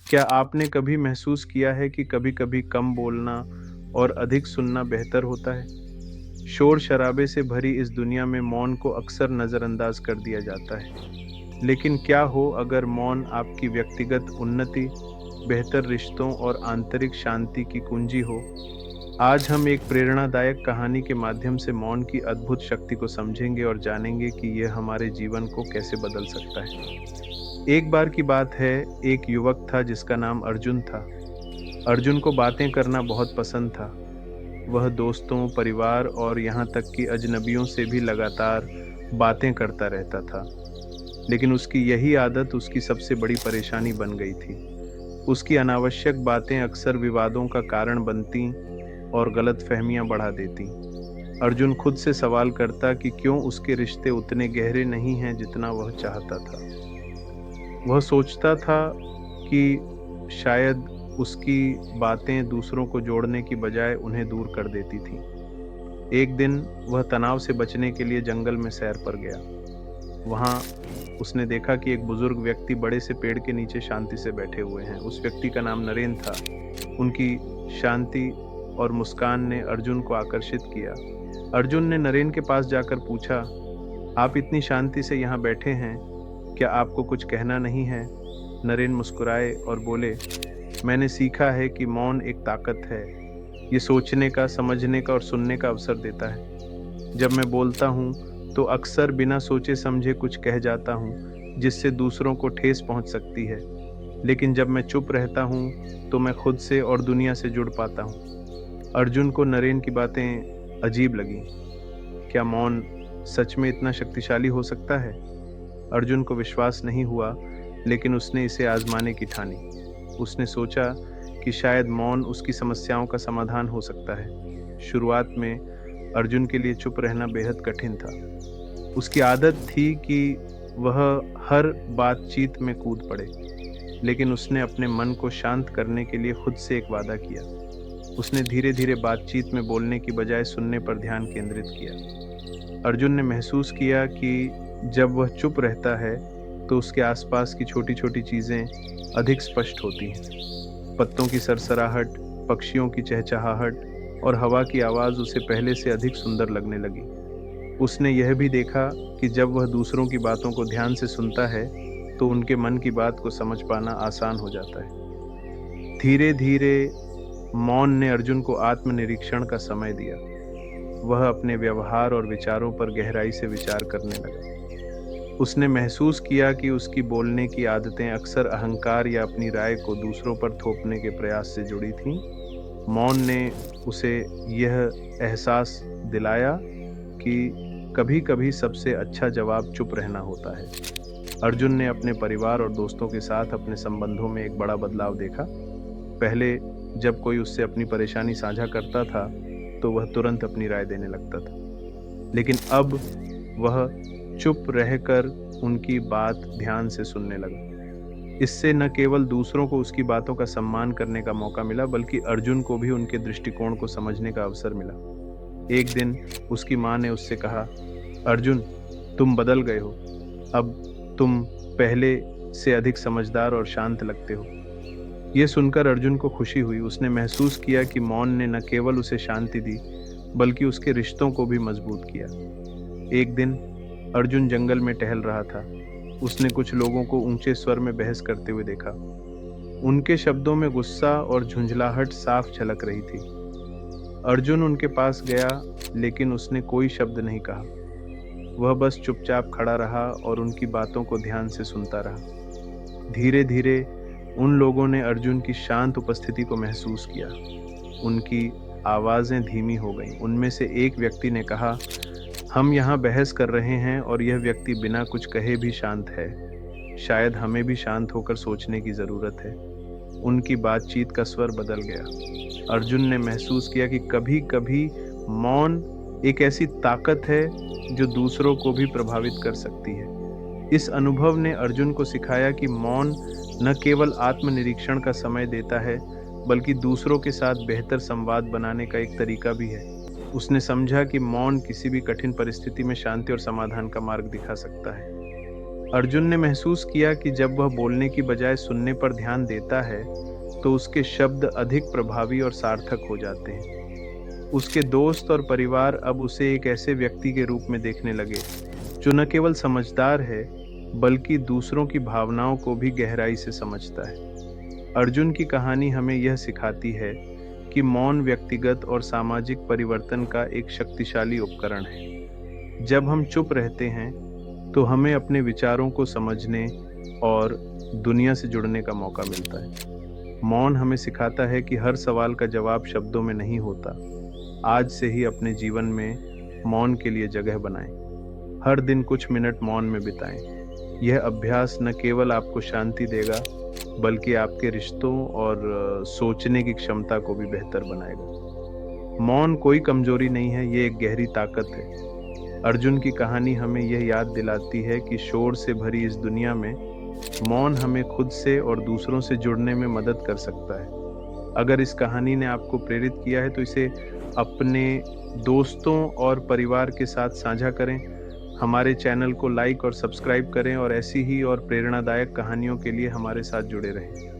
क्या आपने कभी महसूस किया है कि कभी-कभी कम बोलना और अधिक सुनना बेहतर होता है? शोर-शराबे से भरी इस दुनिया में मौन को अक्सर नज़रअंदाज कर दिया जाता है। लेकिन क्या हो अगर मौन आपकी व्यक्तिगत उन्नति, बेहतर रिश्तों और आंतरिक शांति की कुंजी हो? आज हम एक प्रेरणादायक कहानी के माध्यम से मौन की अद्भुत शक्ति को समझेंगे और जानेंगे कि यह हमारे जीवन को कैसे बदल सकता है। एक बार की बात है, एक युवक था जिसका नाम अर्जुन था। अर्जुन को बातें करना बहुत पसंद था। वह दोस्तों, परिवार और यहाँ तक कि अजनबियों से भी लगातार बातें करता रहता था। लेकिन उसकी यही आदत उसकी सबसे बड़ी परेशानी बन गई थी। उसकी अनावश्यक बातें अक्सर विवादों का कारण बनतीं और गलतफहमियां बढ़ा देतीं। अर्जुन खुद से सवाल करता कि क्यों उसके रिश्ते उतने गहरे नहीं हैं जितना वह चाहता था। वह सोचता था कि शायद उसकी बातें दूसरों को जोड़ने की बजाय उन्हें दूर कर देती थीं। एक दिन वह तनाव से बचने के लिए जंगल में सैर पर गया। वहाँ उसने देखा कि एक बुजुर्ग व्यक्ति बड़े से पेड़ के नीचे शांति से बैठे हुए हैं। उस व्यक्ति का नाम नरेन था। उनकी शांति और मुस्कान ने अर्जुन को आकर्षित किया। अर्जुन ने नरेन के पास जाकर पूछा, आप इतनी शांति से यहाँ बैठे हैं, क्या आपको कुछ कहना नहीं है? नरेन मुस्कुराए और बोले, मैंने सीखा है कि मौन एक ताकत है। ये सोचने का, समझने का और सुनने का अवसर देता है। जब मैं बोलता हूँ तो अक्सर बिना सोचे समझे कुछ कह जाता हूँ जिससे दूसरों को ठेस पहुँच सकती है। लेकिन जब मैं चुप रहता हूँ तो मैं खुद से और दुनिया से जुड़ पाता हूँ। अर्जुन को नरेन की बातें अजीब लगीं। क्या मौन सच में इतना शक्तिशाली हो सकता है? अर्जुन को विश्वास नहीं हुआ, लेकिन उसने इसे आजमाने की ठानी। उसने सोचा कि शायद मौन उसकी समस्याओं का समाधान हो सकता है। शुरुआत में अर्जुन के लिए चुप रहना बेहद कठिन था। उसकी आदत थी कि वह हर बातचीत में कूद पड़े, लेकिन उसने अपने मन को शांत करने के लिए खुद से एक वादा किया। उसने धीरे-धीरे बातचीत में बोलने की बजाय सुनने पर ध्यान केंद्रित किया। अर्जुन ने महसूस किया कि जब वह चुप रहता है, तो उसके आसपास की छोटी-छोटी चीज़ें अधिक स्पष्ट होती हैं। पत्तों की सरसराहट, पक्षियों की चहचहाहट और हवा की आवाज़ उसे पहले से अधिक सुंदर लगने लगी। उसने यह भी देखा कि जब वह दूसरों की बातों को ध्यान से सुनता है, तो उनके मन की बात को समझ पाना आसान हो जाता है। धीरे-धीरे मौन ने अर्जुन को आत्मनिरीक्षण का समय दिया। वह अपने व्यवहार और विचारों पर गहराई से विचार करने लगा। उसने महसूस किया कि उसकी बोलने की आदतें अक्सर अहंकार या अपनी राय को दूसरों पर थोपने के प्रयास से जुड़ी थीं। मौन ने उसे यह एहसास दिलाया कि कभी-कभी सबसे अच्छा जवाब चुप रहना होता है। अर्जुन ने अपने परिवार और दोस्तों के साथ अपने संबंधों में एक बड़ा बदलाव देखा। पहले जब कोई उससे अपनी परेशानी साझा करता था, तो वह तुरंत अपनी राय देने लगता था। लेकिन अब वह चुप रहकर उनकी बात ध्यान से सुनने लगा। इससे न केवल दूसरों को उसकी बातों का सम्मान करने का मौका मिला, बल्कि अर्जुन को भी उनके दृष्टिकोण को समझने का अवसर मिला। एक दिन उसकी माँ ने उससे कहा, अर्जुन, तुम बदल गए हो। अब तुम पहले से अधिक समझदार और शांत लगते हो। ये सुनकर अर्जुन को खुशी हुई। उसने महसूस किया कि मौन ने न केवल उसे शांति दी, बल्कि उसके रिश्तों को भी मजबूत किया। एक दिन अर्जुन जंगल में टहल रहा था। उसने कुछ लोगों को ऊंचे स्वर में बहस करते हुए देखा। उनके शब्दों में गुस्सा और झुंझलाहट साफ झलक रही थी। अर्जुन उनके पास गया, लेकिन उसने कोई शब्द नहीं कहा। वह बस चुपचाप खड़ा रहा और उनकी बातों को ध्यान से सुनता रहा। धीरे-धीरे उन लोगों ने अर्जुन की शांत उपस्थिति को महसूस किया। उनकी आवाज़ें धीमी हो गईं। उनमें से एक व्यक्ति ने कहा, हम यहाँ बहस कर रहे हैं और यह व्यक्ति बिना कुछ कहे भी शांत है। शायद हमें भी शांत होकर सोचने की ज़रूरत है। उनकी बातचीत का स्वर बदल गया। अर्जुन ने महसूस किया कि कभी-कभी मौन एक ऐसी ताकत है जो दूसरों को भी प्रभावित कर सकती है। इस अनुभव ने अर्जुन को सिखाया कि मौन न केवल आत्मनिरीक्षण का समय देता है, बल्कि दूसरों के साथ बेहतर संवाद बनाने का एक तरीका भी है। उसने समझा कि मौन किसी भी कठिन परिस्थिति में शांति और समाधान का मार्ग दिखा सकता है। अर्जुन ने महसूस किया कि जब वह बोलने की बजाय सुनने पर ध्यान देता है, तो उसके शब्द अधिक प्रभावी और सार्थक हो जाते हैं। उसके दोस्त और परिवार अब उसे एक ऐसे व्यक्ति के रूप में देखने लगे, जो न केवल समझदार है, बल्कि दूसरों की भावनाओं को भी गहराई से समझता है। अर्जुन की कहानी हमें यह सिखाती है कि मौन व्यक्तिगत और सामाजिक परिवर्तन का एक शक्तिशाली उपकरण है। जब हम चुप रहते हैं, तो हमें अपने विचारों को समझने और दुनिया से जुड़ने का मौका मिलता है। मौन हमें सिखाता है कि हर सवाल का जवाब शब्दों में नहीं होता। आज से ही अपने जीवन में मौन के लिए जगह बनाएं। हर दिन कुछ मिनट मौन में बिताएं। यह अभ्यास न केवल आपको शांति देगा, बल्कि आपके रिश्तों और सोचने की क्षमता को भी बेहतर बनाएगा। मौन कोई कमजोरी नहीं है, ये एक गहरी ताकत है। अर्जुन की कहानी हमें यह याद दिलाती है कि शोर से भरी इस दुनिया में मौन हमें खुद से और दूसरों से जुड़ने में मदद कर सकता है। अगर इस कहानी ने आपको प्रेरित किया है, तो इसे अपने दोस्तों और परिवार के साथ साझा करें। हमारे चैनल को लाइक और सब्सक्राइब करें और ऐसी ही और प्रेरणादायक कहानियों के लिए हमारे साथ जुड़े रहें।